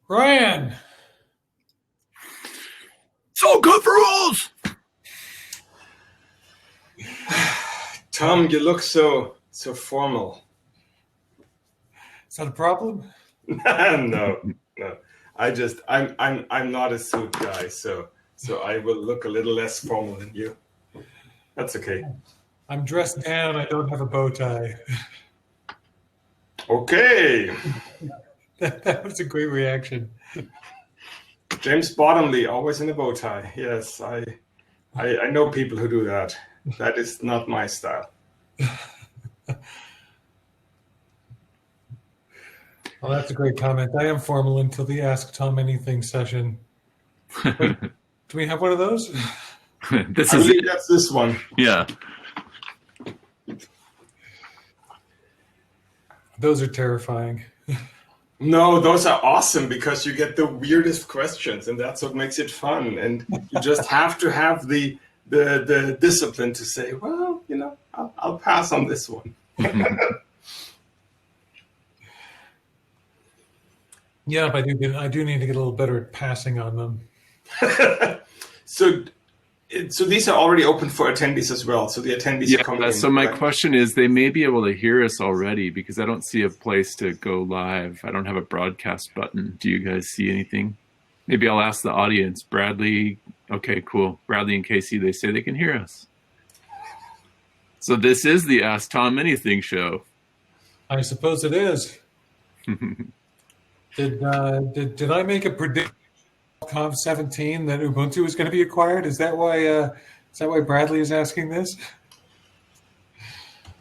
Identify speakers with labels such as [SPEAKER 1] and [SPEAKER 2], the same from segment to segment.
[SPEAKER 1] Ryan!
[SPEAKER 2] SaltConf rules!
[SPEAKER 3] Tom, you look so formal.
[SPEAKER 1] Is that a problem?
[SPEAKER 3] No. I'm not a suit guy, so I will look a little less formal than you. That's okay.
[SPEAKER 1] I'm dressed down. I don't have a bow tie.
[SPEAKER 3] Okay.
[SPEAKER 1] That was a great reaction.
[SPEAKER 3] James Bottomley, always in a bow tie. Yes, I know people who do that. That is not my style.
[SPEAKER 1] Well, that's a great comment. I am formal until the Ask Tom Anything session. Wait, do we have one of those?
[SPEAKER 3] I believe that's this one.
[SPEAKER 2] Yeah.
[SPEAKER 1] Those are terrifying.
[SPEAKER 3] No, those are awesome because you get the weirdest questions, and that's what makes it fun. And you just have to have the discipline to say, well, I'll pass on this one.
[SPEAKER 1] Yeah, but I do need to get a little better at passing on them.
[SPEAKER 3] So these are already open for attendees as well. So the attendees are coming in.
[SPEAKER 2] So my question is, they may be able to hear us already because I don't see a place to go live. I don't have a broadcast button. Do you guys see anything? Maybe I'll ask the audience. Bradley. Okay, cool. Bradley and Casey, they say they can hear us. So this is the Ask Tom Anything show.
[SPEAKER 1] I suppose it is. Did I make a prediction SaltConf20 that Ubuntu was going to be acquired? Is that why Bradley is asking this?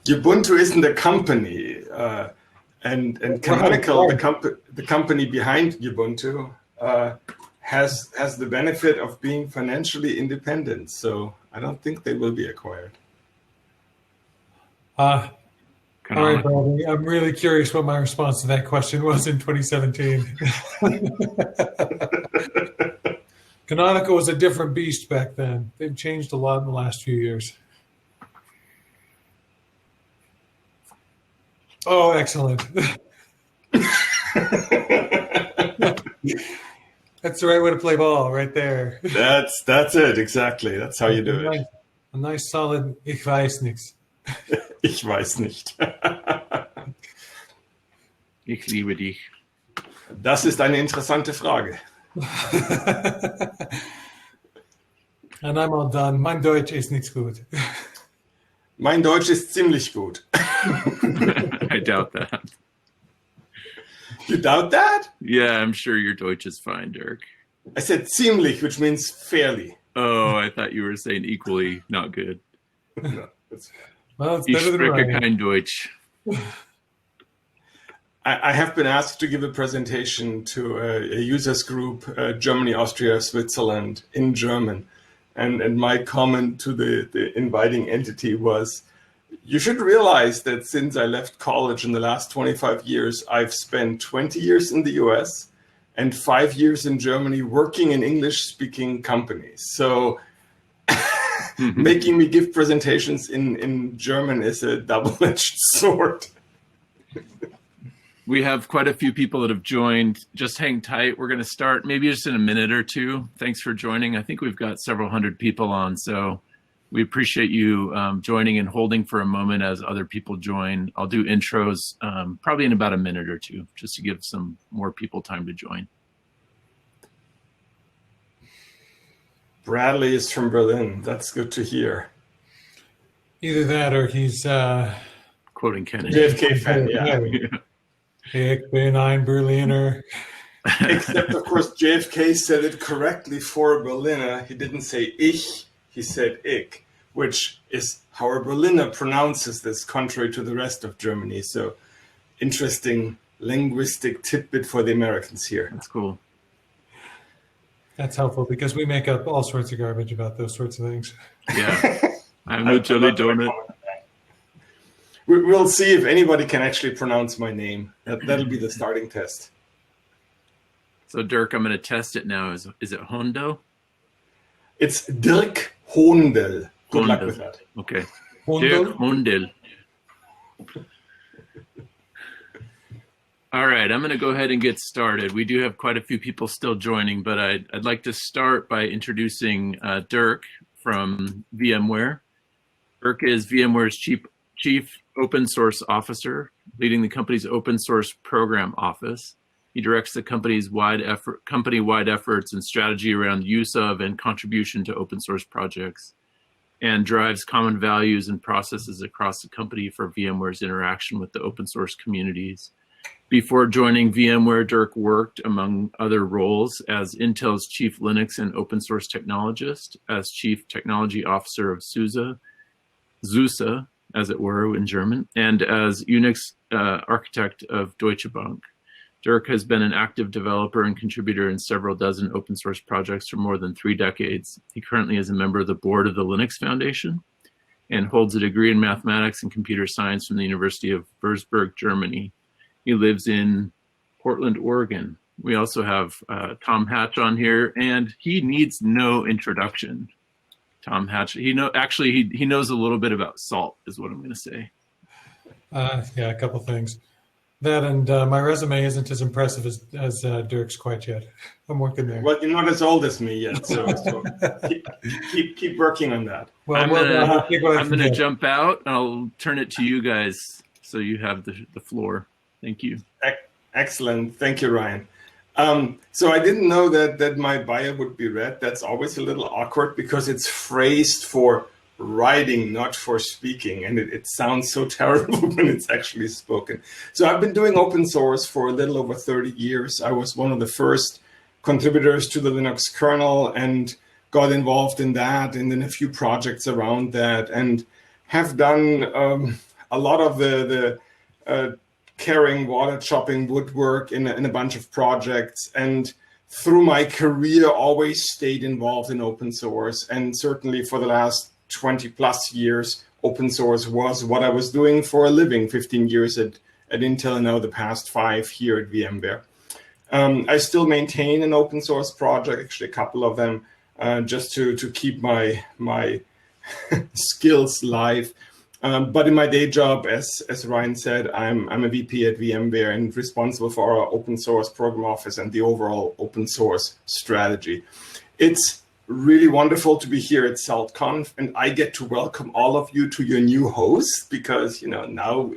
[SPEAKER 3] Ubuntu isn't a company, and Canonical, the company behind Ubuntu, has the benefit of being financially independent. So I don't think they will be acquired.
[SPEAKER 1] All right, Bradley. I'm really curious what my response to that question was in 2017. Canonical was a different beast back then. They've changed a lot in the last few years. Oh, excellent. That's the right way to play ball, right there.
[SPEAKER 3] That's it, exactly. That's how you do it.
[SPEAKER 1] A nice solid Ich weiß nichts.
[SPEAKER 3] Ich weiß nicht.
[SPEAKER 2] Ich liebe dich.
[SPEAKER 3] Das ist eine interessante Frage.
[SPEAKER 1] And I'm all done. Mein Deutsch ist nicht gut.
[SPEAKER 3] Mein Deutsch ist ziemlich gut.
[SPEAKER 2] I doubt that.
[SPEAKER 3] You doubt that?
[SPEAKER 2] Yeah, I'm sure your Deutsch is fine, Dirk.
[SPEAKER 3] I said ziemlich, which means fairly.
[SPEAKER 2] Oh, I thought you were saying equally not good.
[SPEAKER 3] No, that's...
[SPEAKER 1] Well, it's
[SPEAKER 2] Ich
[SPEAKER 1] better than
[SPEAKER 2] spreche
[SPEAKER 1] Ryan.
[SPEAKER 2] kein Deutsch.
[SPEAKER 3] I have been asked to give a presentation to a users group, Germany, Austria, Switzerland, in German. And my comment to the inviting entity was, you should realize that since I left college in the last 25 years, I've spent 20 years in the US and 5 years in Germany working in English-speaking companies. So making me give presentations in German is a double-edged sword.
[SPEAKER 2] We have quite a few people that have joined. Just hang tight. We're going to start maybe just in a minute or two. Thanks for joining. I think we've got several hundred people on, so we appreciate you joining and holding for a moment as other people join. I'll do intros probably in about a minute or two, just to give some more people time to join.
[SPEAKER 3] Bradley is from Berlin. That's good to hear.
[SPEAKER 1] Either that or he's...
[SPEAKER 2] Quoting Kennedy.
[SPEAKER 3] JFK fan, yeah.
[SPEAKER 1] Ich bin ein Berliner.
[SPEAKER 3] Except, of course, JFK said it correctly for a Berliner. He didn't say ich, he said ich, which is how a Berliner pronounces this, contrary to the rest of Germany. So, interesting linguistic tidbit for the Americans here.
[SPEAKER 2] That's cool.
[SPEAKER 1] That's helpful because we make up all sorts of garbage about those sorts of things.
[SPEAKER 2] Yeah. I'm a jelly donut.
[SPEAKER 3] We'll see if anybody can actually pronounce my name. That'll be the starting test.
[SPEAKER 2] So, Dirk, I'm going to test it now. Is it Hohndel?
[SPEAKER 3] It's Dirk Hohndel. Good luck with that.
[SPEAKER 2] Okay.
[SPEAKER 1] Hohndel?
[SPEAKER 2] Dirk Hohndel. All right, I'm going to go ahead and get started. We do have quite a few people still joining, but I'd like to start by introducing Dirk from VMware. Dirk is VMware's Chief Open Source Officer, leading the company's open source program office. He directs the company's company-wide efforts and strategy around use of and contribution to open source projects, and drives common values and processes across the company for VMware's interaction with the open source communities. Before joining VMware, Dirk worked, among other roles, as Intel's Chief Linux and Open Source Technologist, as Chief Technology Officer of Souza, as it were in German, and as Unix architect of Deutsche Bank. Dirk has been an active developer and contributor in several dozen open source projects for more than 3 decades. He currently is a member of the board of the Linux Foundation and holds a degree in mathematics and computer science from the University of Würzburg, Germany. He lives in Portland, Oregon. We also have Tom Hatch on here, and he needs no introduction. Tom Hatch, he knows a little bit about Salt, is what I'm going to say.
[SPEAKER 1] Yeah, a couple things. That and my resume isn't as impressive as Dirk's quite yet. I'm working there.
[SPEAKER 3] Well, you're not as old as me yet, so keep working on that.
[SPEAKER 2] Well, I'm going to jump out, and I'll turn it to you guys so you have the floor. Thank you.
[SPEAKER 3] Excellent. Thank you, Ryan. So I didn't know that my bio would be read. That's always a little awkward because it's phrased for writing, not for speaking. And it sounds so terrible when it's actually spoken. So I've been doing open source for a little over 30 years. I was one of the first contributors to the Linux kernel and got involved in that and then a few projects around that and have done a lot of the carrying, water chopping, woodwork in a bunch of projects, and through my career always stayed involved in open source. And certainly for the last 20 plus years, open source was what I was doing for a living, 15 years at Intel and now the past 5 here at VMware. I still maintain an open source project, actually a couple of them, just to keep my skills live. But in my day job, as Ryan said, I'm a VP at VMware and responsible for our open source program office and the overall open source strategy. It's really wonderful to be here at SaltConf, and I get to welcome all of you to your new host because now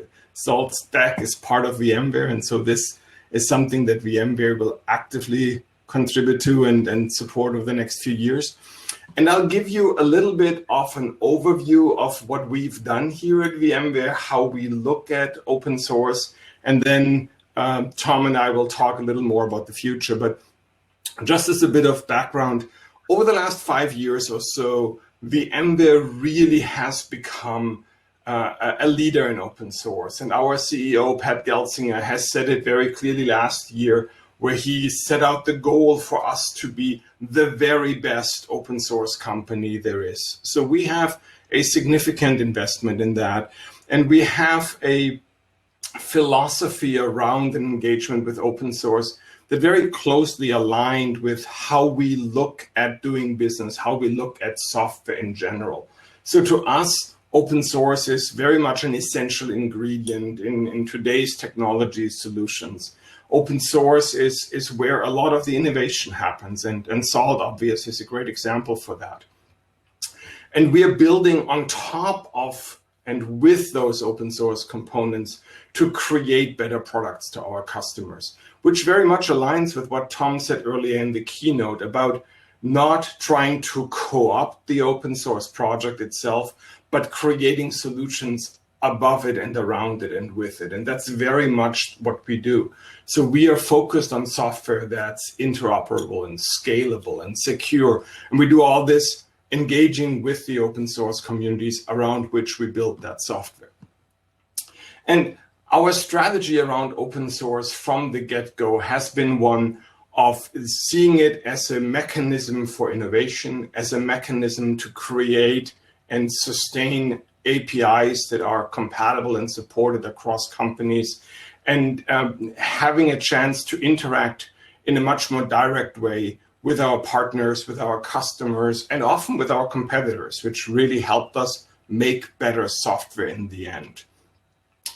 [SPEAKER 3] SaltStack is part of VMware, and so this is something that VMware will actively contribute to and support over the next few years. And I'll give you a little bit of an overview of what we've done here at VMware, how we look at open source, and then Tom and I will talk a little more about the future. But just as a bit of background, over the last 5 years or so, VMware really has become a leader in open source. And our CEO, Pat Gelsinger, has said it very clearly last year, where he set out the goal for us to be the very best open source company there is. So we have a significant investment in that. And we have a philosophy around an engagement with open source that very closely aligned with how we look at doing business, how we look at software in general. So to us, open source is very much an essential ingredient in today's technology solutions. Open source is where a lot of the innovation happens, and Salt, obviously, is a great example for that. And we are building on top of and with those open source components to create better products to our customers, which very much aligns with what Tom said earlier in the keynote about not trying to co-opt the open source project itself, but creating solutions above it and around it and with it. And that's very much what we do. So we are focused on software that's interoperable and scalable and secure. And we do all this engaging with the open source communities around which we build that software. And our strategy around open source from the get-go has been one of seeing it as a mechanism for innovation, as a mechanism to create and sustain APIs that are compatible and supported across companies, and having a chance to interact in a much more direct way with our partners, with our customers, and often with our competitors, which really helped us make better software in the end.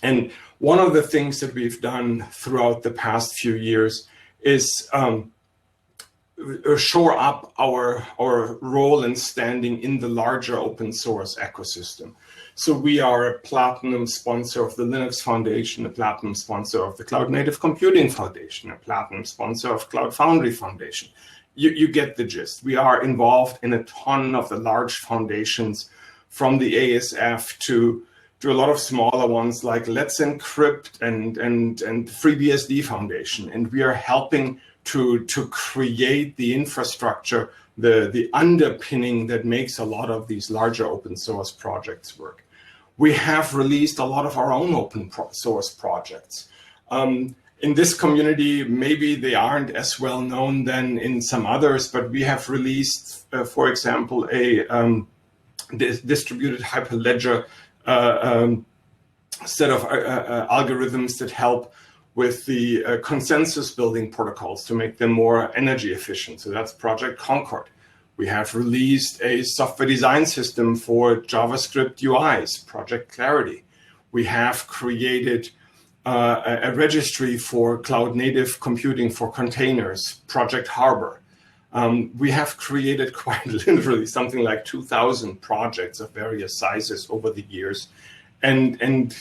[SPEAKER 3] And one of the things that we've done throughout the past few years is shore up our role and standing in the larger open source ecosystem. So we are a platinum sponsor of the Linux Foundation, a platinum sponsor of the Cloud Native Computing Foundation, a platinum sponsor of Cloud Foundry Foundation. You get the gist. We are involved in a ton of the large foundations, from the ASF to a lot of smaller ones like Let's Encrypt and FreeBSD Foundation. And we are helping to create the infrastructure, the underpinning that makes a lot of these larger open source projects work. We have released a lot of our own open source projects. In this community, maybe they aren't as well known than in some others, but we have released, for example, a distributed hyperledger set of algorithms that help with the consensus building protocols to make them more energy efficient. So that's Project Concord. We have released a software design system for JavaScript UIs, Project Clarity. We have created a registry for cloud native computing for containers, Project Harbor. We have created quite literally something like 2,000 projects of various sizes over the years. And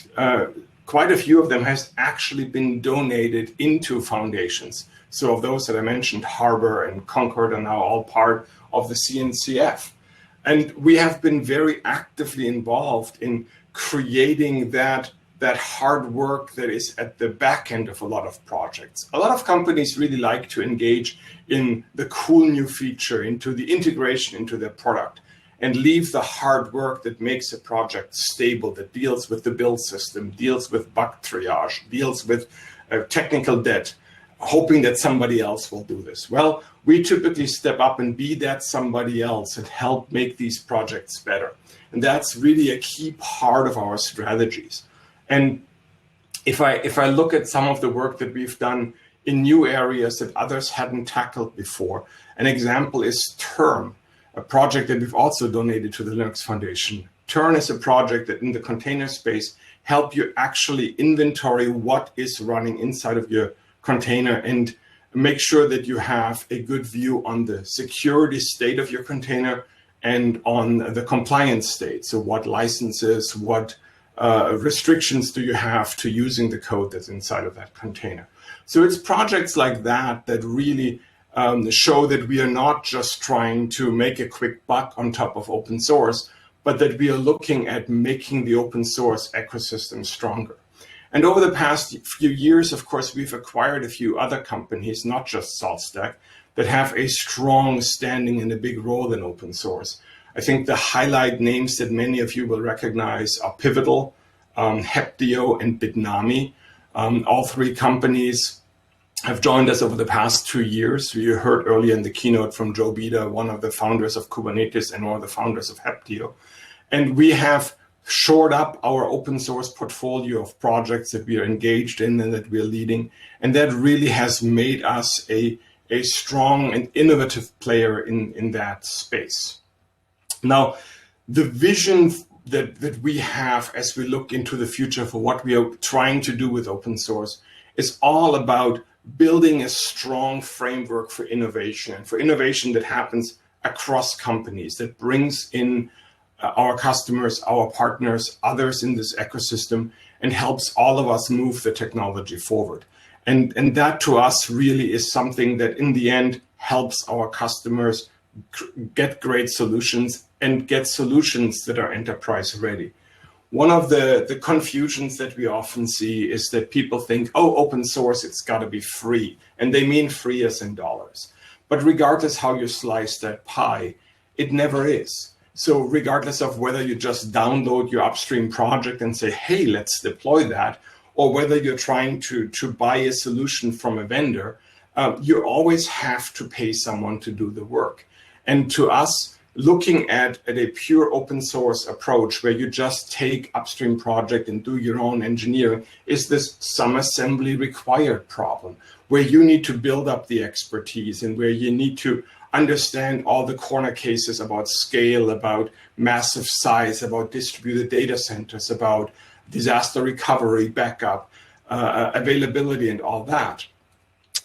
[SPEAKER 3] quite a few of them has actually been donated into foundations. So of those that I mentioned, Harbor and Concord are now all part of the CNCF. And we have been very actively involved in creating that hard work that is at the back end of a lot of projects. A lot of companies really like to engage in the cool new feature, into the integration into their product, and leave the hard work that makes a project stable, that deals with the build system, deals with bug triage, deals with technical debt, hoping that somebody else will do this. Well, we typically step up and be that somebody else and help make these projects better. And that's really a key part of our strategies. And if I look at some of the work that we've done in new areas that others hadn't tackled before, an example is Turn, a project that we've also donated to the Linux Foundation. Turn is a project that in the container space help you actually inventory what is running inside of your container and make sure that you have a good view on the security state of your container and on the compliance state. So what licenses, what restrictions do you have to using the code that's inside of that container? So it's projects like that that really show that we are not just trying to make a quick buck on top of open source, but that we are looking at making the open source ecosystem stronger. And over the past few years, of course, we've acquired a few other companies, not just SaltStack, that have a strong standing and a big role in open source. I think the highlight names that many of you will recognize are Pivotal, Heptio, and Bitnami. All three companies have joined us over the past 2 years. You heard earlier in the keynote from Joe Beda, one of the founders of Kubernetes and one of the founders of Heptio. And we have shored up our open source portfolio of projects that we are engaged in and that we are leading. And that really has made us a strong and innovative player in that space. Now, the vision that we have as we look into the future for what we are trying to do with open source is all about building a strong framework for innovation, and for innovation that happens across companies, that brings in our customers, our partners, others in this ecosystem, and helps all of us move the technology forward. And that to us really is something that in the end helps our customers get great solutions and get solutions that are enterprise ready. One of the confusions that we often see is that people think, oh, open source, it's got to be free. And they mean free as in dollars. But regardless how you slice that pie, it never is. So regardless of whether you just download your upstream project and say, hey, let's deploy that, or whether you're trying to buy a solution from a vendor, you always have to pay someone to do the work. And to us, looking at a pure open source approach where you just take upstream project and do your own engineering is this some assembly required problem where you need to build up the expertise and where you need to understand all the corner cases about scale, about massive size, about distributed data centers, about disaster recovery, backup, availability, and all that.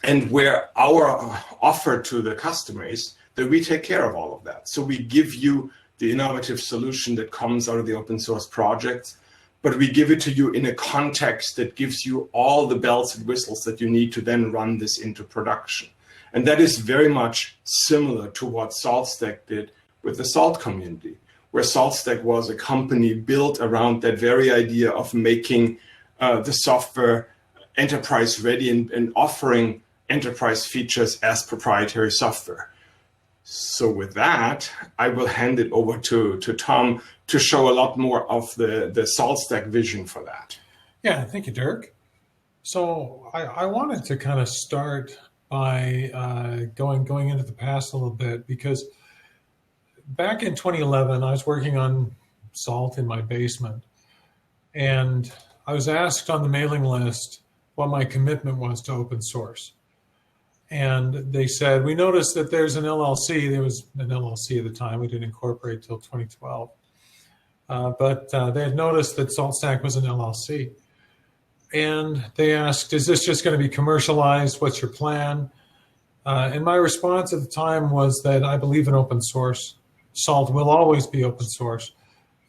[SPEAKER 3] And where our offer to the customer is that we take care of all of that. So we give you the innovative solution that comes out of the open source projects, but we give it to you in a context that gives you all the bells and whistles that you need to then run this into production. And that is very much similar to what SaltStack did with the Salt community, where SaltStack was a company built around that very idea of making the software enterprise ready and offering enterprise features as proprietary software. So with that, I will hand it over to Tom to show a lot more of the SaltStack vision for that.
[SPEAKER 1] Yeah, thank you, Dirk. So I wanted to kind of start by going into the past a little bit, because back in 2011, I was working on Salt in my basement, and I was asked on the mailing list what my commitment was to open source. And they said, we noticed that there's an LLC. There was an LLC at the time. We didn't incorporate till 2012. But they had noticed that SaltStack was an LLC. And they asked, is this just going to be commercialized? What's your plan? And my response at the time was that I believe in open source. Salt will always be open source,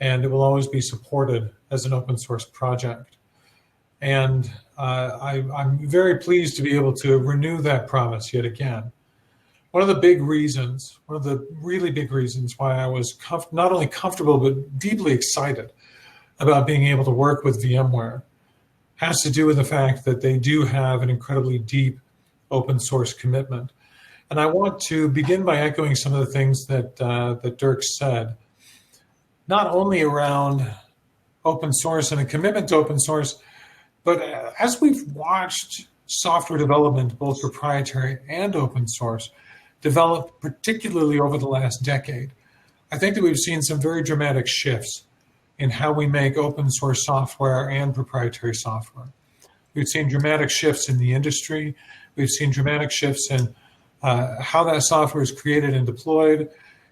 [SPEAKER 1] and it will always be supported as an open source project. And I'm very pleased to be able to renew that promise yet again. One of the really big reasons why I was not only comfortable, but deeply excited about being able to work with VMware has to do with the fact that they do have an incredibly deep open source commitment. And I want to begin by echoing some of the things that Dirk said, not only around open source and a commitment to open source, but as we've watched software development, both proprietary and open source, develop particularly over the last decade, I think that we've seen some very dramatic shifts in how we make open source software and proprietary software. We've seen dramatic shifts in the industry. We've seen dramatic shifts in how that software is created and deployed.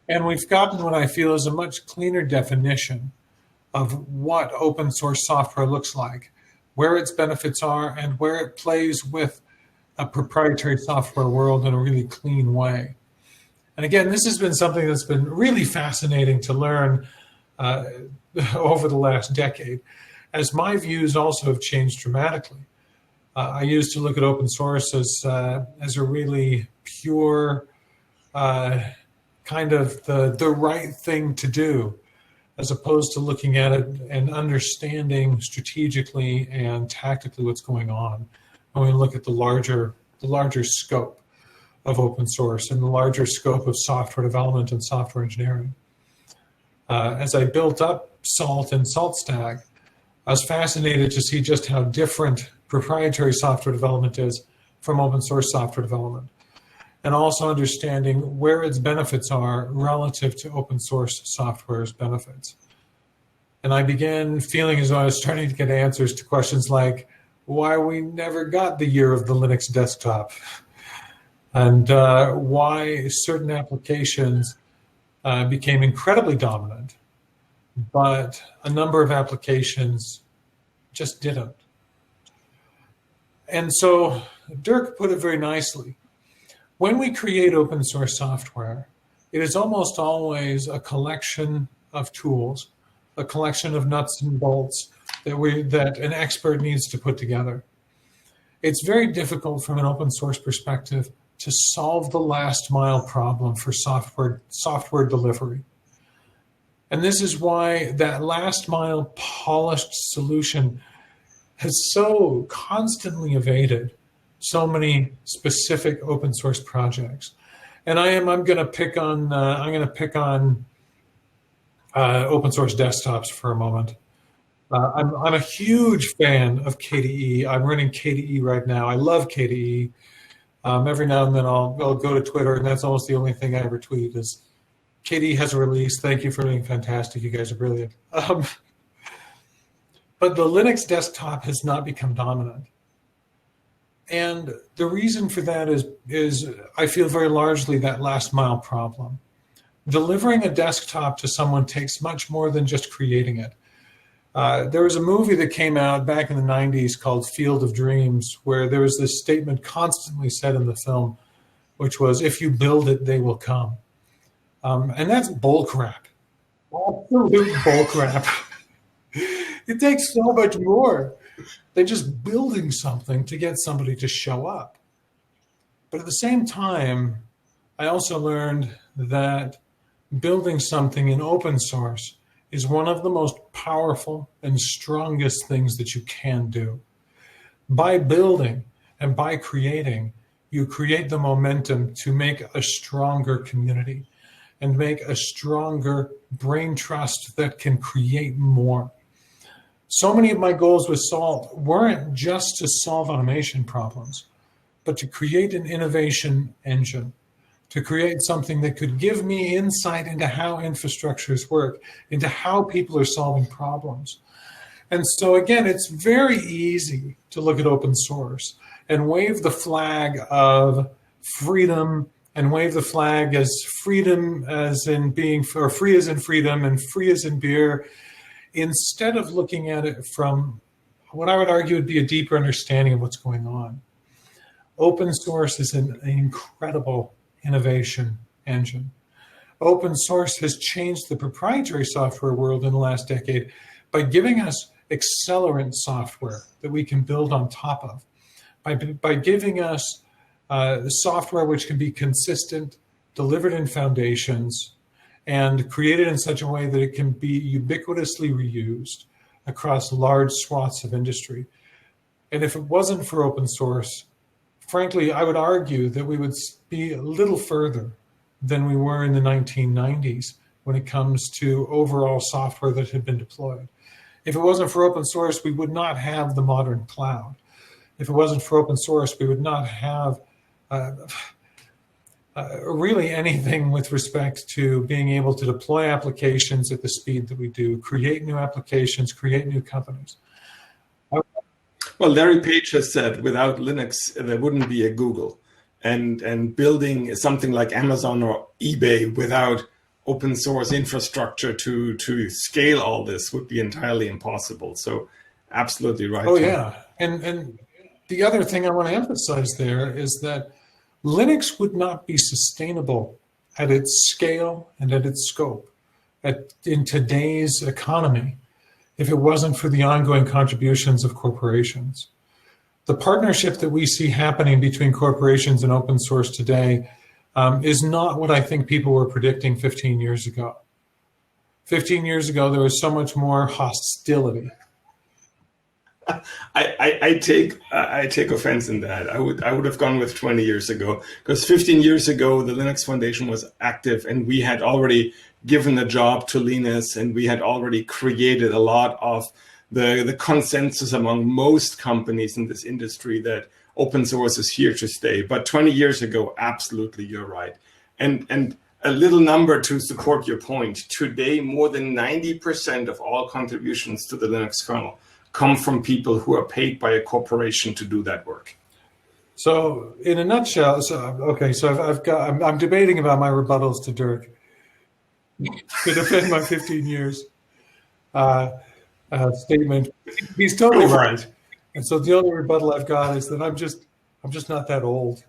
[SPEAKER 1] And we've gotten what I feel is a much cleaner definition of what open source software looks like, where its benefits are, and where it plays with a proprietary software world in a really clean way. And again, this has been something that's been really fascinating to learn over the last decade, as my views also have changed dramatically. I used to look at open source as a really pure kind of the right thing to do, as opposed to looking at it and understanding strategically and tactically what's going on when we look at the larger scope of open source and the larger scope of software development and software engineering. As I built up Salt and SaltStack, I was fascinated to see just how different proprietary software development is from open source software development, and also understanding where its benefits are relative to open source software's benefits. And I began feeling as though I was starting to get answers to questions like why we never got the year of the Linux desktop, and why certain applications became incredibly dominant, but a number of applications just didn't. And so Dirk put it very nicely. When we create open source software, it is almost always a collection of tools, a collection of nuts and bolts that an expert needs to put together. It's very difficult from an open source perspective to solve the last mile problem for software delivery. And this is why that last mile polished solution has so constantly evaded so many specific open source projects. And I'm going to pick on open source desktops for a moment. I'm a huge fan of KDE. I'm running KDE right now. I love KDE. Every now and then I'll go to Twitter, and that's almost the only thing I ever tweet is KDE has a release. Thank you for being fantastic. You guys are brilliant. But the Linux desktop has not become dominant. And the reason for that is I feel very largely that last mile problem. Delivering a desktop to someone takes much more than just creating it. There was a movie that came out back in the 90s called Field of Dreams, where there was this statement constantly said in the film, which was, if you build it, they will come. And that's bullcrap. Absolute bullcrap. It takes so much more than just building something to get somebody to show up. But at the same time, I also learned that building something in open source is one of the most powerful and strongest things that you can do. By building and by creating, you create the momentum to make a stronger community and make a stronger brain trust that can create more. So many of my goals with Salt weren't just to solve automation problems, but to create an innovation engine, to create something that could give me insight into how infrastructures work, into how people are solving problems. And so again, it's very easy to look at open source and wave the flag of freedom and wave the flag as freedom as in being, or free as in freedom and free as in beer, instead of looking at it from what I would argue would be a deeper understanding of what's going on. Open source is an incredible innovation engine. Open source has changed the proprietary software world in the last decade by giving us accelerant software that we can build on top of, by giving us software which can be consistent, delivered in foundations, and created in such a way that it can be ubiquitously reused across large swaths of industry. And if it wasn't for open source, frankly, I would argue that we would be a little further than we were in the 1990s when it comes to overall software that had been deployed. If it wasn't for open source, we would not have the modern cloud. If it wasn't for open source, we would not have really anything with respect to being able to deploy applications at the speed that we do, create new applications, create new companies.
[SPEAKER 3] Well, Larry Page has said, without Linux, there wouldn't be a Google. And building something like Amazon or eBay without open source infrastructure to scale all this would be entirely impossible. So absolutely right.
[SPEAKER 1] Oh, yeah. And the other thing I want to emphasize there is that Linux would not be sustainable at its scale and at its scope in today's economy if it wasn't for the ongoing contributions of corporations. The partnership that we see happening between corporations and open source today is not what I think people were predicting 15 years ago. 15 years ago, there was so much more hostility.
[SPEAKER 3] I take offense in that. I would have gone with 20 years ago, because 15 years ago the Linux Foundation was active and we had already given a job to Linus and we had already created a lot of the consensus among most companies in this industry that open source is here to stay. But 20 years ago, absolutely, you're right. And a little number to support your point. Today, more than 90% of all contributions to the Linux kernel come from people who are paid by a corporation to do that work.
[SPEAKER 1] So in a nutshell, I'm debating about my rebuttals to Dirk to defend my 15 years statement. He's totally right. And so the only rebuttal I've got is that I'm just not that old.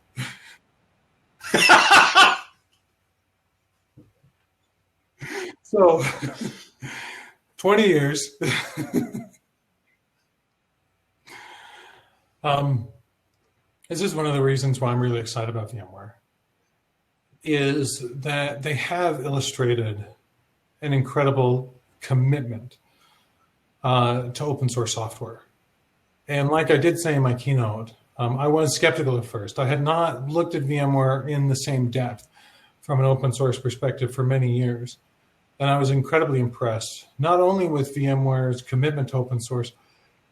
[SPEAKER 1] So 20 years. This is one of the reasons why I'm really excited about VMware, is that they have illustrated an incredible commitment to open source software. And like I did say in my keynote, I was skeptical at first. I had not looked at VMware in the same depth from an open source perspective for many years. And I was incredibly impressed, not only with VMware's commitment to open source,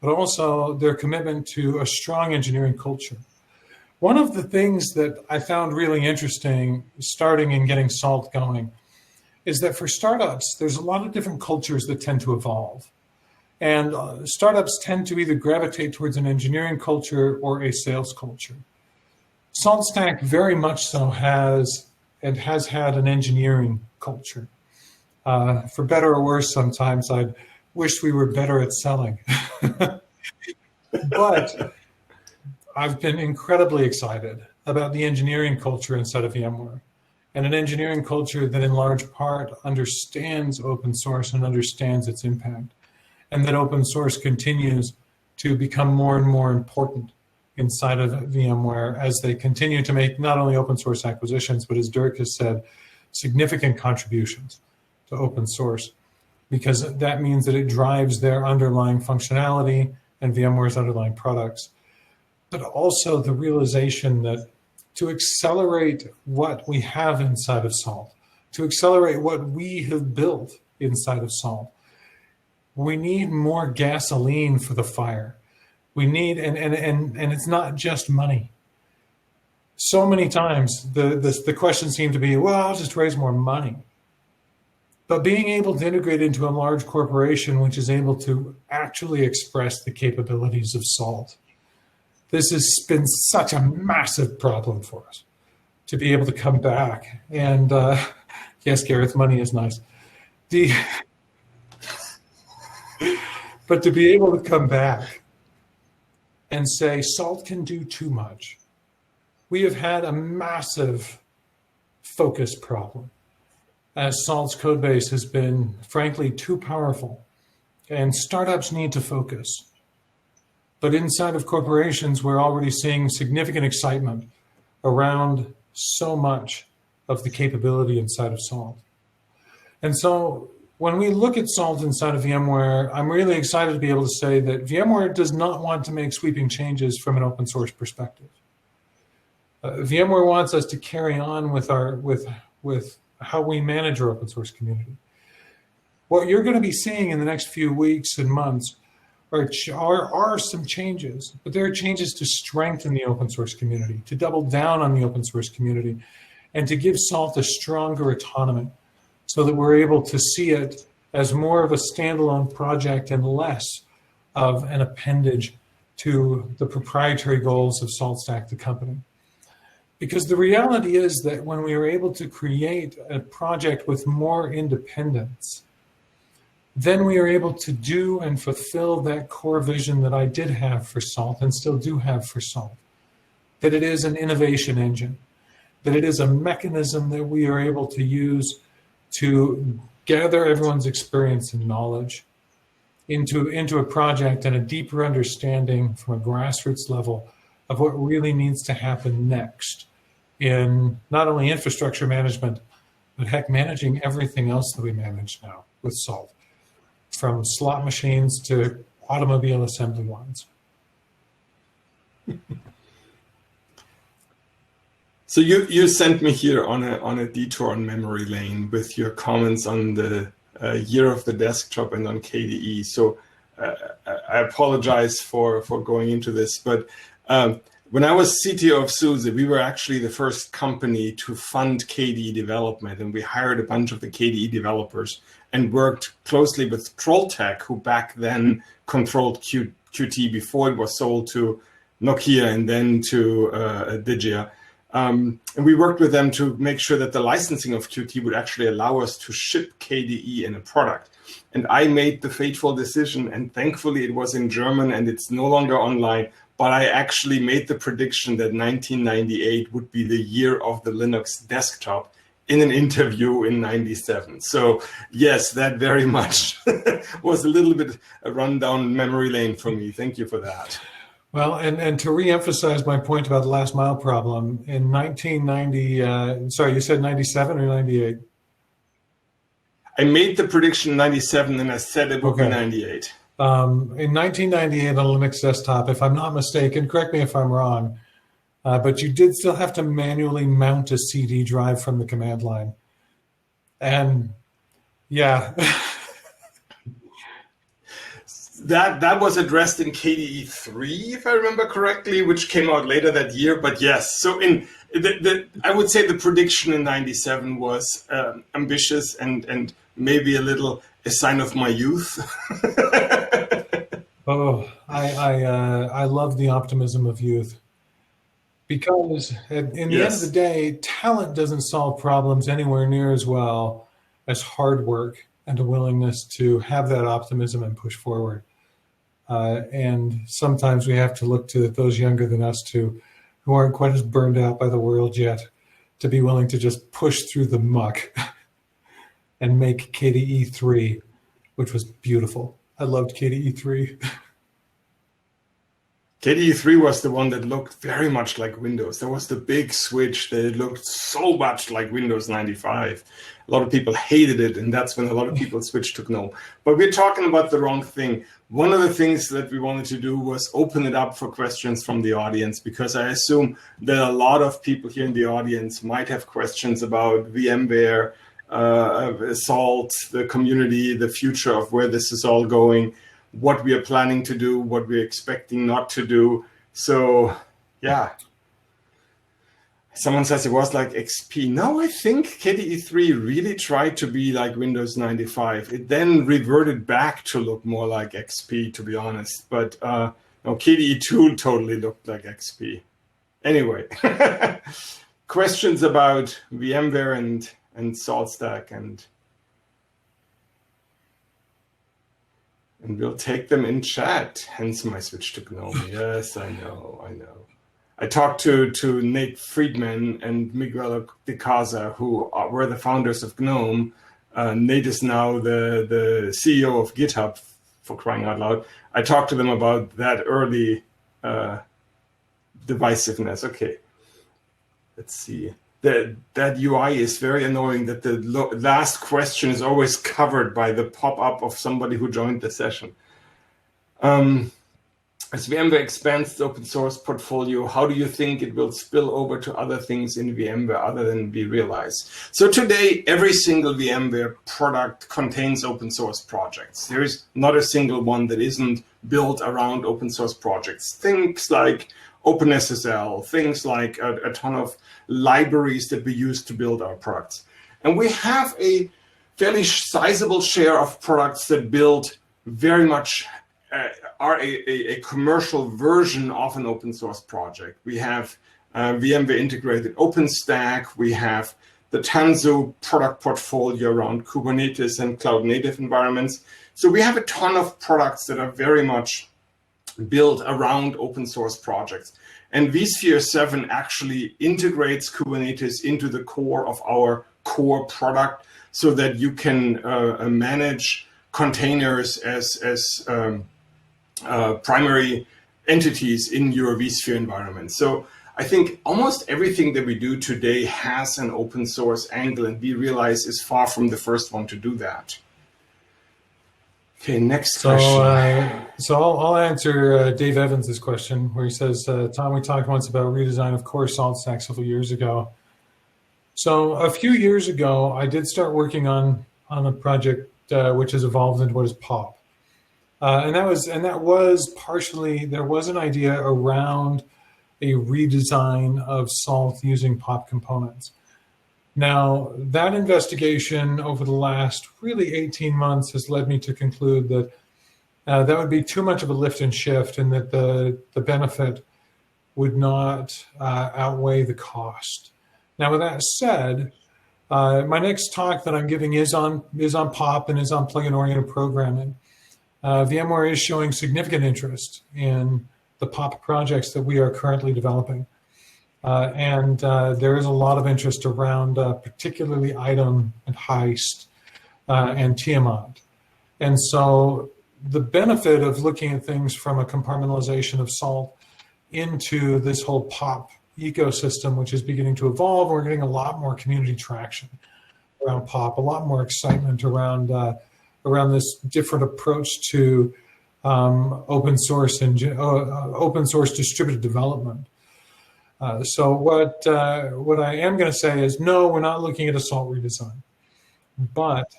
[SPEAKER 1] but also their commitment to a strong engineering culture. One of the things that I found really interesting starting and getting Salt going is that for startups, there's a lot of different cultures that tend to evolve. And startups tend to either gravitate towards an engineering culture or a sales culture. SaltStack very much so has had an engineering culture. For better or worse, sometimes I'd wish we were better at selling. But I've been incredibly excited about the engineering culture inside of VMware, and an engineering culture that in large part understands open source and understands its impact, and that open source continues to become more and more important inside of VMware as they continue to make not only open source acquisitions, but as Dirk has said, significant contributions to open source, because that means that it drives their underlying functionality and VMware's underlying products. But also the realization that to accelerate what we have inside of Salt, to accelerate what we have built inside of Salt, we need more gasoline for the fire. We need, and it's not just money. So many times the question seemed to be, well, I'll just raise more money. But being able to integrate into a large corporation which is able to actually express the capabilities of Salt, this has been such a massive problem for us to be able to come back. And yes, Gareth, money is nice. But to be able to come back and say, Salt can do too much. We have had a massive focus problem, as Salt's code base has been, frankly, too powerful, and startups need to focus. But inside of corporations, we're already seeing significant excitement around so much of the capability inside of Salt. And so when we look at Salt inside of VMware, I'm really excited to be able to say that VMware does not want to make sweeping changes from an open source perspective. VMware wants us to carry on with how we manage our open source community. What you're going to be seeing in the next few weeks and months are some changes, but there are changes to strengthen the open source community, to double down on the open source community, and to give Salt a stronger autonomy so that we're able to see it as more of a standalone project and less of an appendage to the proprietary goals of SaltStack, the company. Because the reality is that when we are able to create a project with more independence, then we are able to do and fulfill that core vision that I did have for Salt and still do have for Salt, that it is an innovation engine, that it is a mechanism that we are able to use to gather everyone's experience and knowledge into a project and a deeper understanding from a grassroots level of what really needs to happen next in not only infrastructure management, but heck, managing everything else that we manage now with Salt, from slot machines to automobile assembly lines.
[SPEAKER 3] So you sent me here on a detour on memory lane with your comments on the year of the desktop and on KDE. So I apologize for going into this, but when I was CTO of Souza, we were actually the first company to fund KDE development, and we hired a bunch of the KDE developers and worked closely with Trolltech, who back then controlled Qt before it was sold to Nokia and then to Digia. And we worked with them to make sure that the licensing of Qt would actually allow us to ship KDE in a product. And I made the fateful decision, and thankfully it was in German and it's no longer online, but I actually made the prediction that 1998 would be the year of the Linux desktop in an interview in 97. So yes, that very much was a little bit a rundown memory lane for me. Thank you for that.
[SPEAKER 1] Well, and to reemphasize my point about the last mile problem, in 1990, sorry, you said 97 or 98?
[SPEAKER 3] I made the prediction in 97 and I said it would be 98.
[SPEAKER 1] In 1998 on a Linux desktop, if I'm not mistaken, correct me if I'm wrong, but you did still have to manually mount a CD drive from the command line. And yeah.
[SPEAKER 3] That was addressed in KDE 3, if I remember correctly, which came out later that year. But yes, so I would say the prediction in 97 was ambitious and maybe a little a sign of my youth.
[SPEAKER 1] Oh, I love the optimism of youth, because in the end of the day, talent doesn't solve problems anywhere near as well as hard work and a willingness to have that optimism and push forward. And sometimes we have to look to those younger than us who aren't quite as burned out by the world yet, to be willing to just push through the muck and make KDE 3, which was beautiful. I loved KDE 3.
[SPEAKER 3] KDE 3 was the one that looked very much like Windows. There was the big switch that it looked so much like Windows 95. A lot of people hated it, and that's when a lot of people switched to Gnome. But we're talking about the wrong thing. One of the things that we wanted to do was open it up for questions from the audience, because I assume that a lot of people here in the audience might have questions about VMware, Salt, the community, the future of where this is all going, what we are planning to do, what we're expecting not to do. So, yeah. Someone says it was like XP. No, I think KDE 3 really tried to be like Windows 95. It then reverted back to look more like XP, to be honest. But no, KDE 2 totally looked like XP. Anyway, questions about VMware and SaltStack, and we'll take them in chat. Hence my switch to Gnome. Yes, I know. I talked to Nate Friedman and Miguel de Casa, who were the founders of Gnome. Nate is now the CEO of GitHub, for crying out loud. I talked to them about that early divisiveness. Okay, let's see. That UI is very annoying, that the last question is always covered by the pop-up of somebody who joined the session. As VMware expands the open source portfolio, how do you think it will spill over to other things in VMware other than vRealize? So today, every single VMware product contains open source projects. There is not a single one that isn't built around open source projects. Things like OpenSSL, things like a ton of libraries that we use to build our products. And we have a fairly sizable share of products that build very much are a commercial version of an open source project. We have VMware integrated OpenStack. We have the Tanzu product portfolio around Kubernetes and cloud native environments. So we have a ton of products that are very much built around open source projects. And vSphere 7 actually integrates Kubernetes into the core of our core product, so that you can manage containers as primary entities in your vSphere environment. So I think almost everything that we do today has an open source angle, and vRealize is far from the first one to do that. Okay, next question.
[SPEAKER 1] So I'll answer Dave Evans' question, where he says, Tom, we talked once about redesign of core SaltStack several years ago. So a few years ago, I did start working on a project which has evolved into what is POP. And that was partially, there was an idea around a redesign of Salt using POP components. Now, that investigation over the last really 18 months has led me to conclude that that would be too much of a lift and shift, and that the benefit would not outweigh the cost. Now, with that said, my next talk that I'm giving is on POP and is on plugin-oriented programming. VMware is showing significant interest in the POP projects that we are currently developing. And there is a lot of interest around particularly ITAM and Heist and Tiamat. And so the benefit of looking at things from a compartmentalization of Salt into this whole POP ecosystem, which is beginning to evolve, we're getting a lot more community traction around POP, a lot more excitement around this different approach to open source and open source distributed development. So what I am going to say is, no, we're not looking at a Salt redesign, but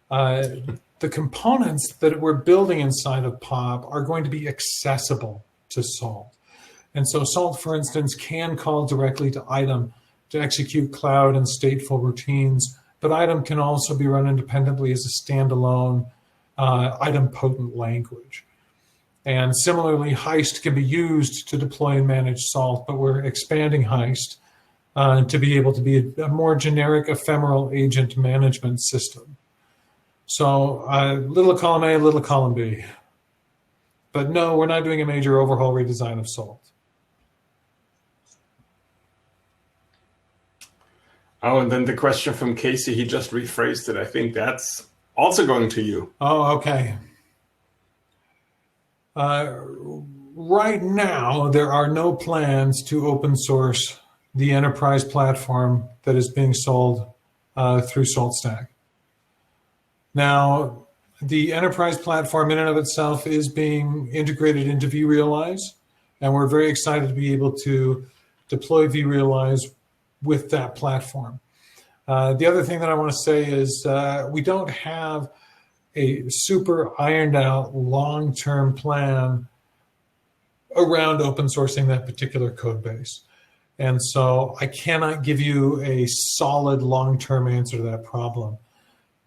[SPEAKER 1] the components that we're building inside of POP are going to be accessible to Salt. And so Salt, for instance, can call directly to ITAM to execute cloud and stateful routines, but ITAM can also be run independently as a standalone ITAM-potent language. And similarly, Heist can be used to deploy and manage Salt, but we're expanding Heist to be able to be a more generic ephemeral agent management system. So little column A, little column B. But no, we're not doing a major overhaul redesign of Salt.
[SPEAKER 3] Oh, and then the question from Casey, he just rephrased it. I think that's also going to you.
[SPEAKER 1] Oh, okay. Right now, there are no plans to open source the enterprise platform that is being sold through SaltStack. Now, the enterprise platform in and of itself is being integrated into vRealize, and we're very excited to be able to deploy vRealize with that platform. The other thing that I want to say is we don't have a super ironed out long-term plan around open sourcing that particular code base. And so I cannot give you a solid long-term answer to that problem.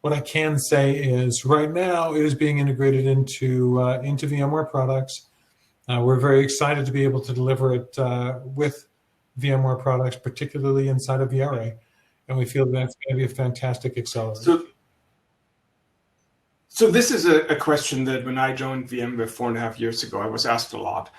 [SPEAKER 1] What I can say is right now it is being integrated into VMware products. We're very excited to be able to deliver it with VMware products, particularly inside of VRA. And we feel that's going to be a fantastic accelerator.
[SPEAKER 3] So this is a question that when I joined VMware 4.5 years ago, I was asked a lot.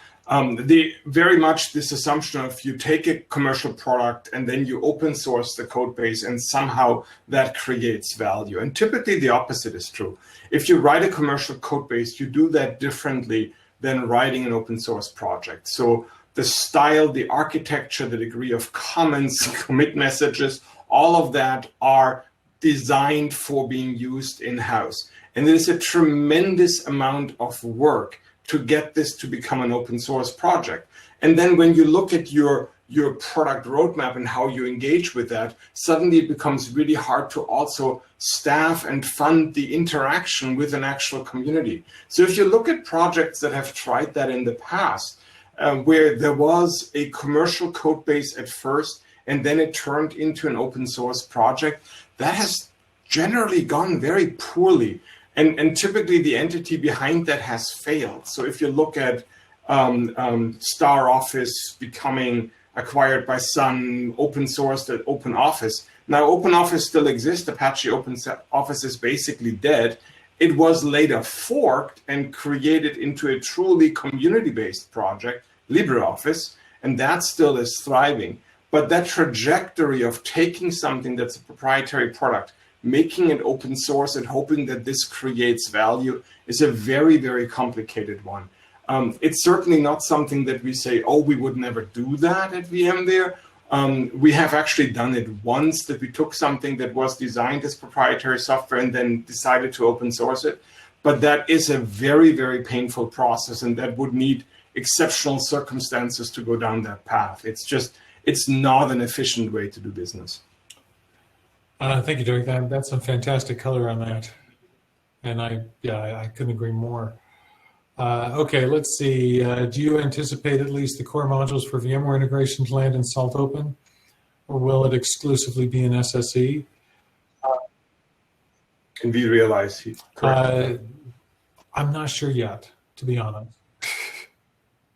[SPEAKER 3] Very much this assumption of you take a commercial product and then you open source the code base and somehow that creates value. And typically the opposite is true. If you write a commercial code base, you do that differently than writing an open source project. So the style, the architecture, the degree of comments, commit messages, all of that are designed for being used in-house. And there's a tremendous amount of work to get this to become an open source project. And then when you look at your product roadmap and how you engage with that, suddenly it becomes really hard to also staff and fund the interaction with an actual community. So if you look at projects that have tried that in the past, where there was a commercial code base at first, and then it turned into an open source project, that has generally gone very poorly. And typically the entity behind that has failed. So if you look at Star Office becoming acquired by Sun, open sourced at Open Office. Now Open Office still exists. Apache Open Office is basically dead. It was later forked and created into a truly community-based project, LibreOffice, and that still is thriving. But that trajectory of taking something that's a proprietary product, making it open source and hoping that this creates value is a very, very complicated one. It's certainly not something that we say, oh, we would never do that at VMware. We have actually done it once, that we took something that was designed as proprietary software and then decided to open source it. But that is a very, very painful process, and that would need exceptional circumstances to go down that path. It's not an efficient way to do business.
[SPEAKER 1] Thank you, Dirk. That's some fantastic color on that. And I couldn't agree more. Okay, let's see. Do you anticipate at least the core modules for VMware integration to land in Salt Open, or will it exclusively be in SSE?
[SPEAKER 3] Can we realize?
[SPEAKER 1] I'm not sure yet, to be honest.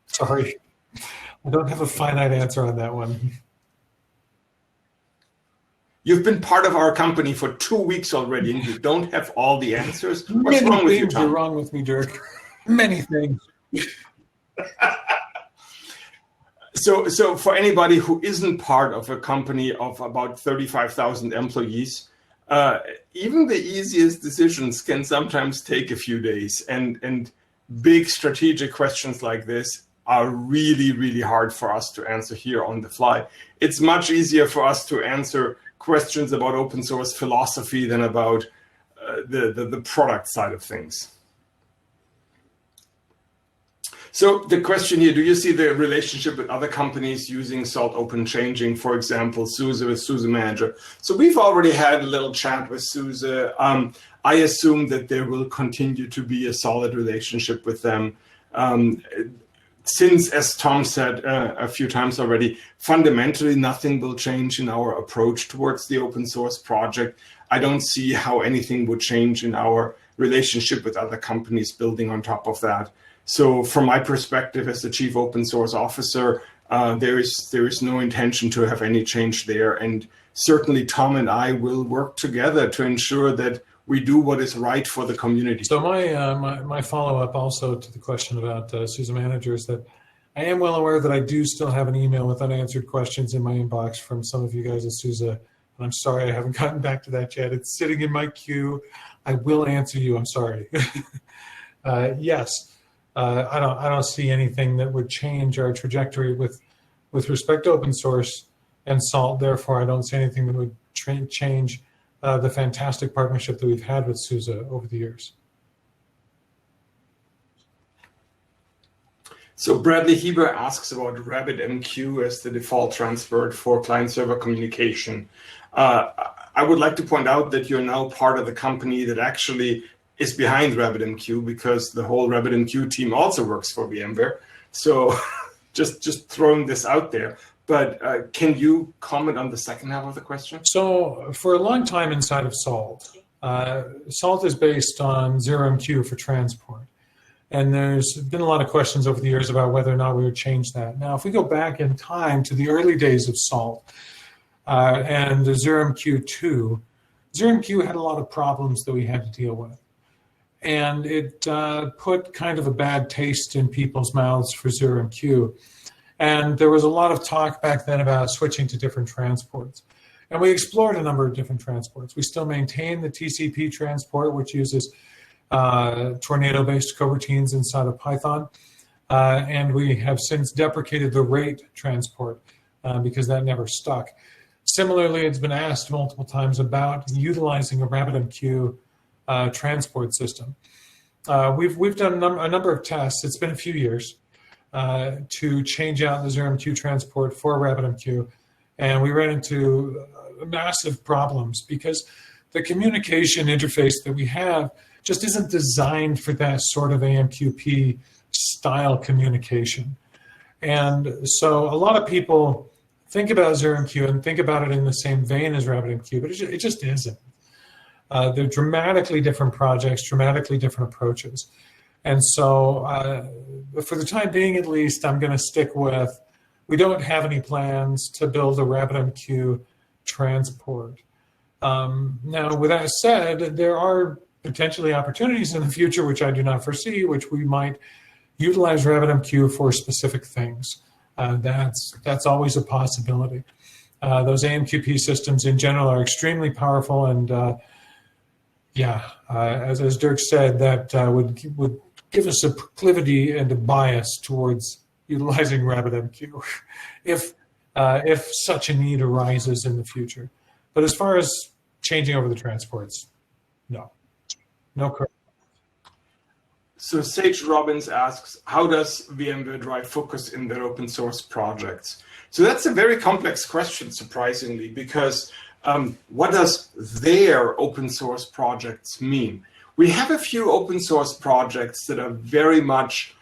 [SPEAKER 1] Sorry. I don't have a finite answer on that one.
[SPEAKER 3] You've been part of our company for 2 weeks already, and you don't have all the answers. What's wrong with you, Tom?
[SPEAKER 1] Many things are wrong with me, Dirk. Many things.
[SPEAKER 3] So for anybody who isn't part of a company of about 35,000 employees, even the easiest decisions can sometimes take a few days. And big strategic questions like this are really, really hard for us to answer here on the fly. It's much easier for us to answer questions about open source philosophy than about the product side of things. So the question here, do you see the relationship with other companies using Salt Open changing, for example, Souza with Souza Manager? So we've already had a little chat with Souza. I assume that there will continue to be a solid relationship with them. Since, as Tom said a few times already, fundamentally nothing will change in our approach towards the open source project. I don't see how anything would change in our relationship with other companies building on top of that. So from my perspective as the Chief Open Source Officer, there is no intention to have any change there. And certainly Tom and I will work together to ensure that we do what is right for the community.
[SPEAKER 1] So my follow-up also to the question about Souza Manager is that I am well aware that I do still have an email with unanswered questions in my inbox from some of you guys at Souza. And I'm sorry I haven't gotten back to that yet. It's sitting in my queue. I will answer you. I'm sorry. Yes, I don't see anything that would change our trajectory with respect to open source and Salt. Therefore, I don't see anything that would change the fantastic partnership that we've had with Souza over the years.
[SPEAKER 3] So Bradley Heber asks about RabbitMQ as the default transport for client-server communication. I would like to point out that you're now part of the company that actually is behind RabbitMQ, because the whole RabbitMQ team also works for VMware. So just throwing this out there. But can you comment on the second half of the question?
[SPEAKER 1] So for a long time inside of Salt, Salt is based on ZeroMQ for transport. And there's been a lot of questions over the years about whether or not we would change that. Now, if we go back in time to the early days of Salt and the ZeroMQ2, ZeroMQ had a lot of problems that we had to deal with. And it put kind of a bad taste in people's mouths for ZeroMQ. And there was a lot of talk back then about switching to different transports. And we explored a number of different transports. We still maintain the TCP transport, which uses tornado-based coroutines inside of Python. And we have since deprecated the rate transport because that never stuck. Similarly, it's been asked multiple times about utilizing a RabbitMQ transport system. We've done a number of tests. It's been a few years to change out the ZeroMQ transport for RabbitMQ. And we ran into massive problems because the communication interface that we have just isn't designed for that sort of AMQP style communication. And so a lot of people think about ZeroMQ and think about it in the same vein as RabbitMQ, but it just isn't. They're dramatically different projects, dramatically different approaches. And so for the time being, at least, I'm going to stick with, we don't have any plans to build a RabbitMQ transport. Now, with that said, there are potentially opportunities in the future, which I do not foresee, which we might utilize RabbitMQ for specific things. That's always a possibility. Those AMQP systems in general are extremely powerful, and as Dirk said, that would give us a proclivity and a bias towards utilizing RabbitMQ if such a need arises in the future. But as far as changing over the transports, no. No correct.
[SPEAKER 3] So Sage Robbins asks, how does VMware drive focus in their open source projects? So that's a very complex question, surprisingly, because what does their open source projects mean? We have a few open source projects that are very much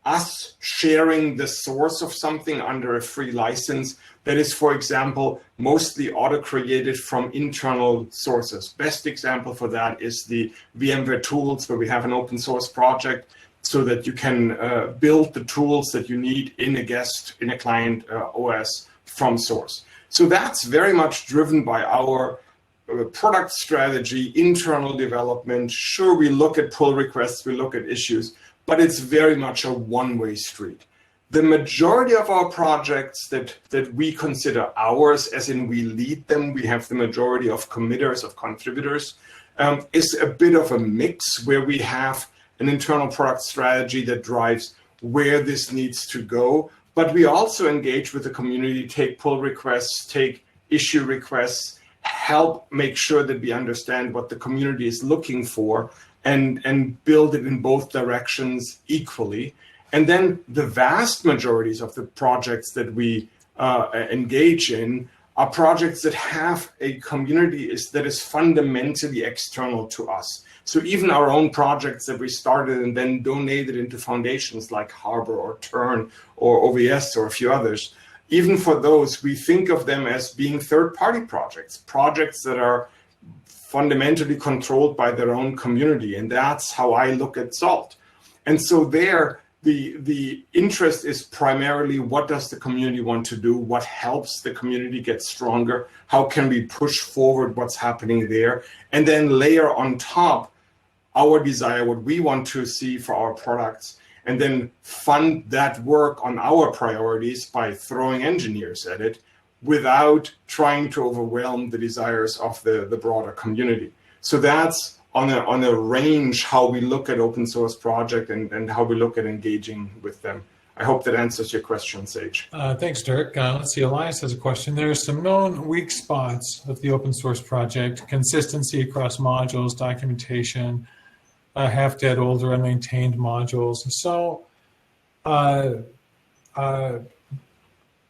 [SPEAKER 3] us sharing the source of something under a free license that is, for example, mostly auto-created from internal sources. Best example for that is the VMware tools, where we have an open source project so that you can build the tools that you need in a client OS from source. So that's very much driven by our product strategy, internal development. Sure, we look at pull requests, we look at issues, but it's very much a one-way street. The majority of our projects that we consider ours, as in we lead them, we have the majority of committers, of contributors, is a bit of a mix where we have an internal product strategy that drives where this needs to go. But we also engage with the community, take pull requests, take issue requests, help make sure that we understand what the community is looking for, and build it in both directions equally. And then the vast majorities of the projects that we engage in are projects that have a community that is fundamentally external to us. So even our own projects that we started and then donated into foundations like Harbor or Turn or OVS or a few others, even for those, we think of them as being third-party projects, projects that are fundamentally controlled by their own community. And that's how I look at Salt. And so there, the interest is primarily what does the community want to do, what helps the community get stronger, how can we push forward what's happening there, and then layer on top our desire, what we want to see for our products, and then fund that work on our priorities by throwing engineers at it without trying to overwhelm the desires of the broader community. So that's on a range how we look at open source project and how we look at engaging with them. I hope that answers your question, Sage.
[SPEAKER 1] Thanks, Dirk. Let's see, Elias has a question. There are some known weak spots of the open source project: consistency across modules, documentation, half-dead, older, unmaintained modules. So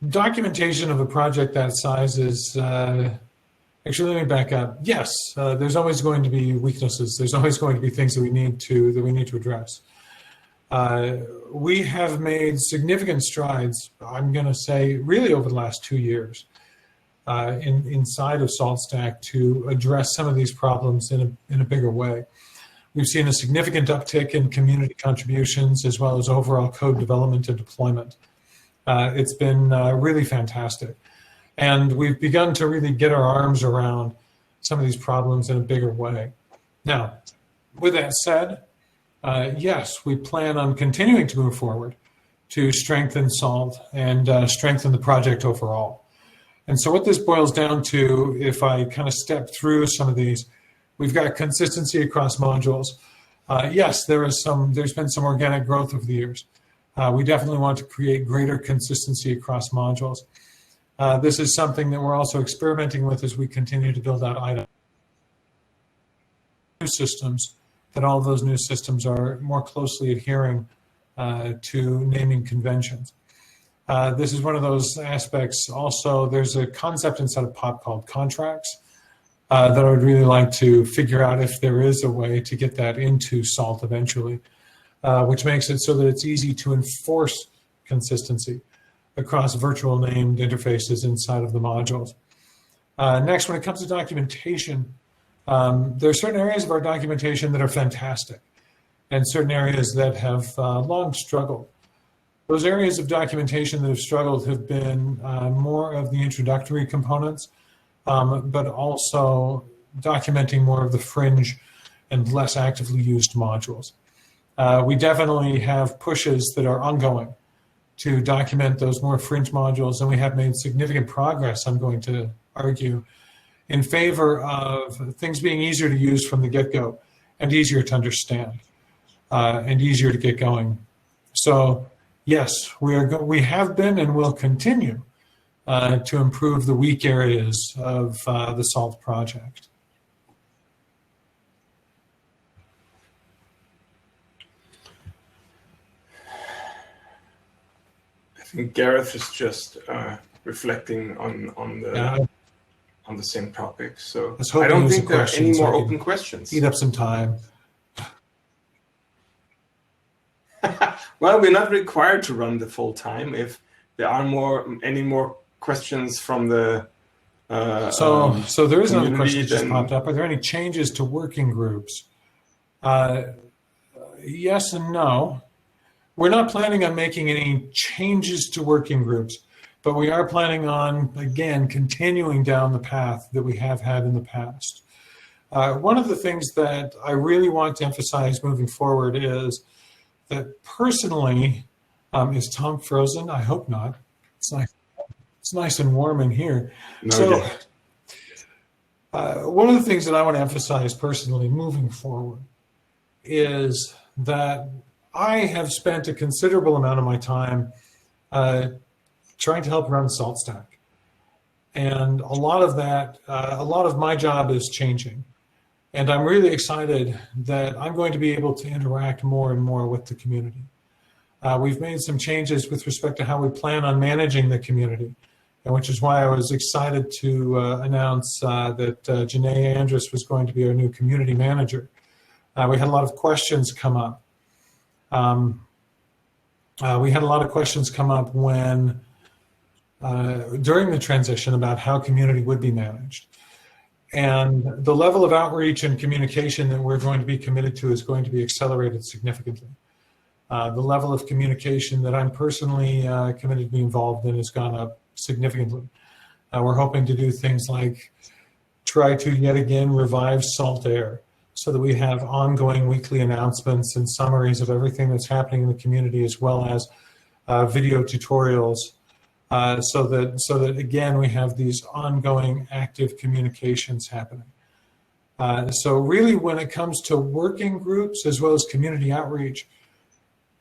[SPEAKER 1] documentation of a project that size is, actually, let me back up. Yes, there's always going to be weaknesses. There's always going to be things that we need to address. We have made significant strides, I'm going to say, really over the last 2 years inside of SaltStack to address some of these problems in a bigger way. We've seen a significant uptick in community contributions as well as overall code development and deployment. It's been really fantastic. And we've begun to really get our arms around some of these problems in a bigger way. Now, with that said, yes, we plan on continuing to move forward to strengthen SALT and strengthen the project overall. And so what this boils down to, if I kind of step through some of these, we've got consistency across modules. Yes, there's been some organic growth over the years. We definitely want to create greater consistency across modules. This is something that we're also experimenting with as we continue to build out new systems, that all of those new systems are more closely adhering to naming conventions. This is one of those aspects. Also, there's a concept inside of POP called contracts that I would really like to figure out if there is a way to get that into SALT eventually, which makes it so that it's easy to enforce consistency across virtual named interfaces inside of the modules. Next, when it comes to documentation, there are certain areas of our documentation that are fantastic and certain areas that have long struggled. Those areas of documentation that have struggled have been more of the introductory components, but also documenting more of the fringe and less actively used modules. We definitely have pushes that are ongoing to document those more fringe modules, and we have made significant progress, I'm going to argue, in favor of things being easier to use from the get-go and easier to understand and easier to get going. So yes, we have been and will continue to improve the weak areas of the SALT project.
[SPEAKER 3] I think Gareth is just reflecting on the same topic. So I don't think there are any more open questions.
[SPEAKER 1] Eat up some time.
[SPEAKER 3] Well, we're not required to run the full time. If there are any more questions from the
[SPEAKER 1] so there is another question that just popped up. Are there any changes to working groups? Yes and no. We're not planning on making any changes to working groups, but we are planning on, again, continuing down the path that we have had in the past. One of the things that I really want to emphasize moving forward is that personally, is Tom frozen? I hope not. It's nice and warm in here.
[SPEAKER 3] No,
[SPEAKER 1] one of the things that I want to emphasize personally moving forward is that I have spent a considerable amount of my time trying to help run SaltStack. And a lot of my job is changing. And I'm really excited that I'm going to be able to interact more and more with the community. We've made some changes with respect to how we plan on managing the community, and which is why I was excited to announce that Janae Andrus was going to be our new community manager. We had a lot of questions come up. We had a lot of questions come up when during the transition about how community would be managed. And the level of outreach and communication that we're going to be committed to is going to be accelerated significantly. The level of communication that I'm personally committed to be involved in has gone up significantly. We're hoping to do things like try to yet again revive Salt Air so that we have ongoing weekly announcements and summaries of everything that's happening in the community, as well as video tutorials, so that again we have these ongoing active communications happening. So really, when it comes to working groups as well as community outreach,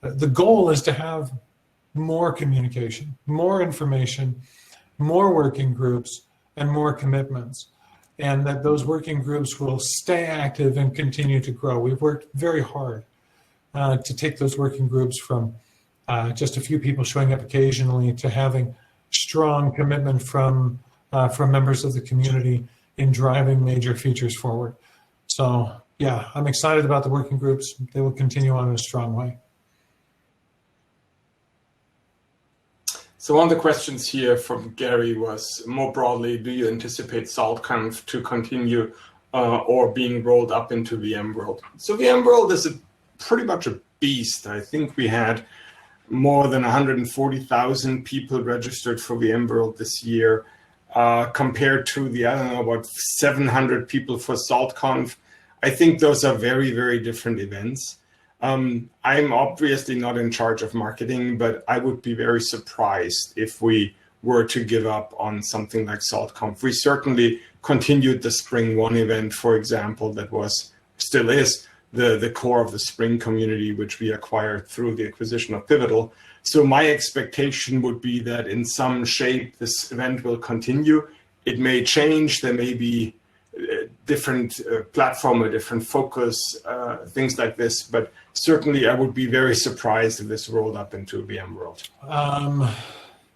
[SPEAKER 1] the goal is to have more communication, more information, more working groups, and more commitments, and that those working groups will stay active and continue to grow. We've worked very hard to take those working groups from just a few people showing up occasionally to having strong commitment from members of the community in driving major features forward. So yeah, I'm excited about the working groups. They will continue on in a strong way.
[SPEAKER 3] So one of the questions here from Gary was, more broadly, do you anticipate SaltConf to continue or being rolled up into VMworld? So VMworld is pretty much a beast. I think we had more than 140,000 people registered for VMworld this year, compared to the, I don't know, about 700 people for SaltConf. I think those are very, very different events. I'm obviously not in charge of marketing, but I would be very surprised if we were to give up on something like SaltConf. We certainly continued the Spring 1 event, for example, that still is the core of the Spring community, which we acquired through the acquisition of Pivotal. So my expectation would be that in some shape, this event will continue. It may change. There may be a different platform, a different focus, things like this. But certainly I would be very surprised if this rolled up into VMworld.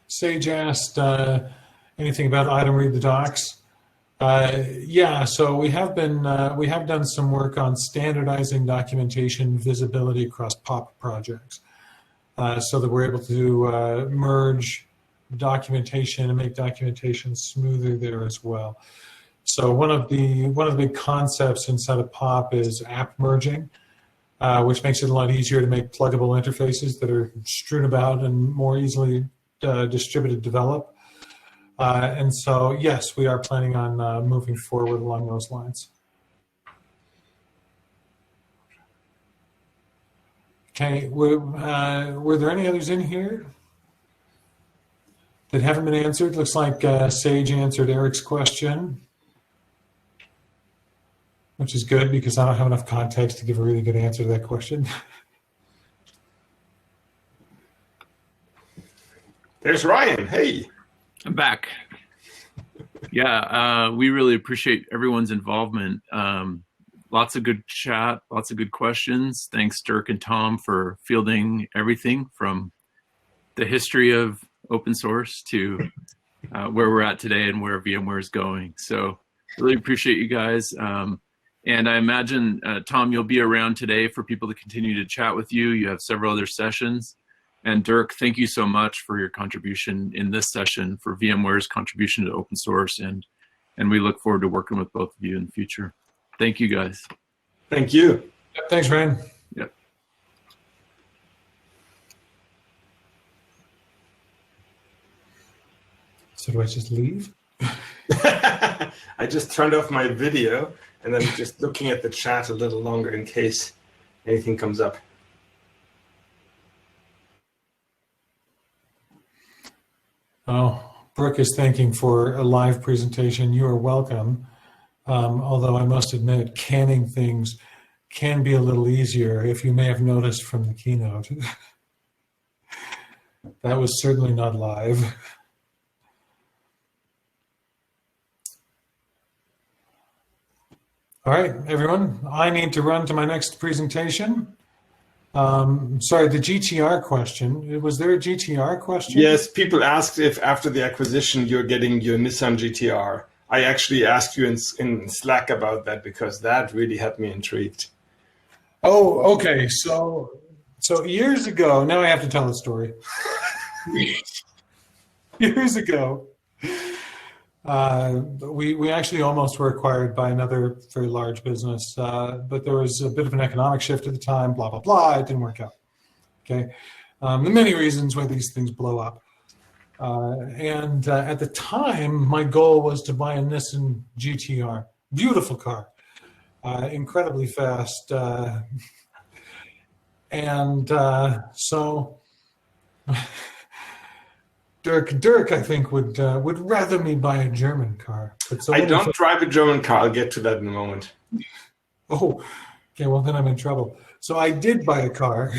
[SPEAKER 1] Sage asked anything about item read the docs. Yeah, so we have done some work on standardizing documentation visibility across POP projects, so that we're able to merge documentation and make documentation smoother there as well. So one of the big concepts inside of POP is app merging, which makes it a lot easier to make pluggable interfaces that are strewn about and more easily distributed develop. And so, yes, we are planning on moving forward along those lines. Okay, were there any others in here that haven't been answered? Looks like Sage answered Eric's question, which is good because I don't have enough context to give a really good answer to that question.
[SPEAKER 3] There's Ryan. Hey.
[SPEAKER 2] I'm back. Yeah, we really appreciate everyone's involvement. Lots of good chat, lots of good questions. Thanks, Dirk and Tom, for fielding everything from the history of open source to where we're at today and where VMware is going. So really appreciate you guys. And I imagine, Tom, you'll be around today for people to continue to chat with you. You have several other sessions. And Dirk, thank you so much for your contribution in this session, for VMware's contribution to open source. And we look forward to working with both of you in the future. Thank you, guys.
[SPEAKER 3] Thank you.
[SPEAKER 1] Thanks, Ryan.
[SPEAKER 2] Yep.
[SPEAKER 1] So do I just leave?
[SPEAKER 3] I just turned off my video and I'm just looking at the chat a little longer in case anything comes up.
[SPEAKER 1] Oh, Brooke is thanking for a live presentation. You are welcome. Although I must admit, canning things can be a little easier, if you may have noticed from the keynote. That was certainly not live. All right, everyone, I need to run to my next presentation. Sorry, the GTR question. Was there a GTR question?
[SPEAKER 3] Yes, people asked if after the acquisition you're getting your Nissan GTR. I actually asked you in Slack about that because that really had me intrigued.
[SPEAKER 1] Oh, okay. So years ago, now I have to tell the story. Years ago, we actually almost were acquired by another very large business, but there was a bit of an economic shift at the time, blah, blah, blah. It didn't work out. Okay, there are many reasons why these things blow up. And at the time, my goal was to buy a Nissan GTR. Beautiful car, incredibly fast. So Dirk, I think, would rather me buy a German car. But so
[SPEAKER 3] I don't drive a German car. I'll get to that in a moment.
[SPEAKER 1] Oh, okay, well, then I'm in trouble. So I did buy a car.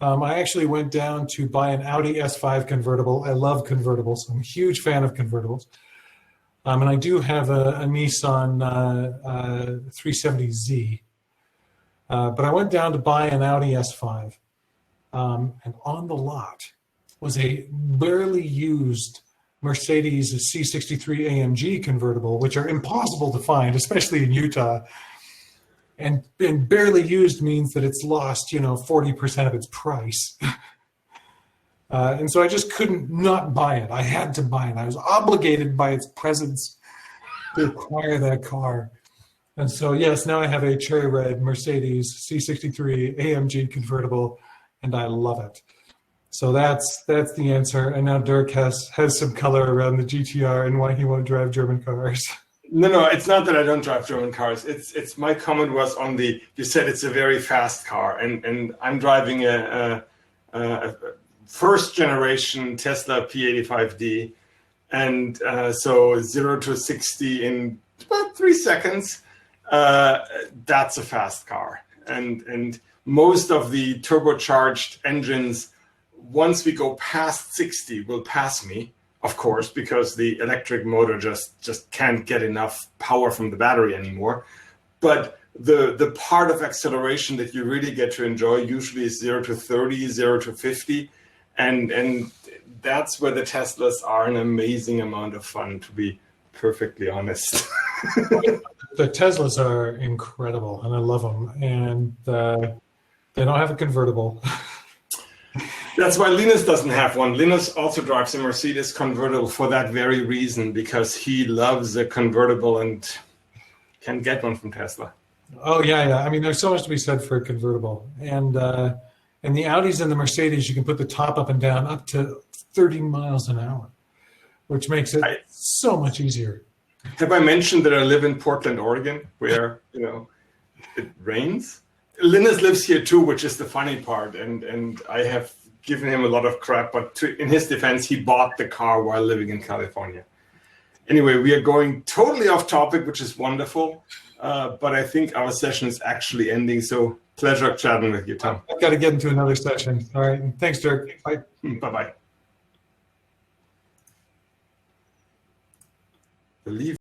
[SPEAKER 1] I actually went down to buy an Audi S5 convertible. I love convertibles. I'm a huge fan of convertibles. And I do have a Nissan 370Z. But I went down to buy an Audi S5. And on the lot was a barely used Mercedes C63 AMG convertible, which are impossible to find, especially in Utah. And barely used means that it's lost, 40% of its price. And so I just couldn't not buy it. I had to buy it. I was obligated by its presence to acquire that car. And so, yes, now I have a cherry red Mercedes C63 AMG convertible, and I love it. So that's the answer. And now Dirk has some color around the GTR and why he won't drive German cars.
[SPEAKER 3] No, it's not that I don't drive German cars. It's my comment was on you said it's a very fast car, and I'm driving a first generation Tesla P85D, and so 0 to 60 in about 3 seconds. That's a fast car, and most of the turbocharged engines, once we go past 60, will pass me. Of course, because the electric motor just can't get enough power from the battery anymore. But the part of acceleration that you really get to enjoy usually is 0 to 30, 0 to 50. And that's where the Teslas are an amazing amount of fun, to be perfectly honest.
[SPEAKER 1] The Teslas are incredible, and I love them. And they don't have a convertible.
[SPEAKER 3] That's why Linus doesn't have one. Linus also drives a Mercedes convertible for that very reason, because he loves a convertible and can get one from Tesla.
[SPEAKER 1] Oh, yeah. I mean, there's so much to be said for a convertible. And the Audis and the Mercedes, you can put the top up and down up to 30 miles an hour, which makes it so much easier.
[SPEAKER 3] Have I mentioned that I live in Portland, Oregon, where, it rains? Linus lives here too, which is the funny part. And I have given him a lot of crap, but in his defense, he bought the car while living in California. Anyway, we are going totally off topic, which is wonderful. But I think our session is actually ending. So pleasure chatting with you, Tom.
[SPEAKER 1] I've got to get into another session. All right. Thanks, Dirk. Bye.
[SPEAKER 3] Bye-bye. Believe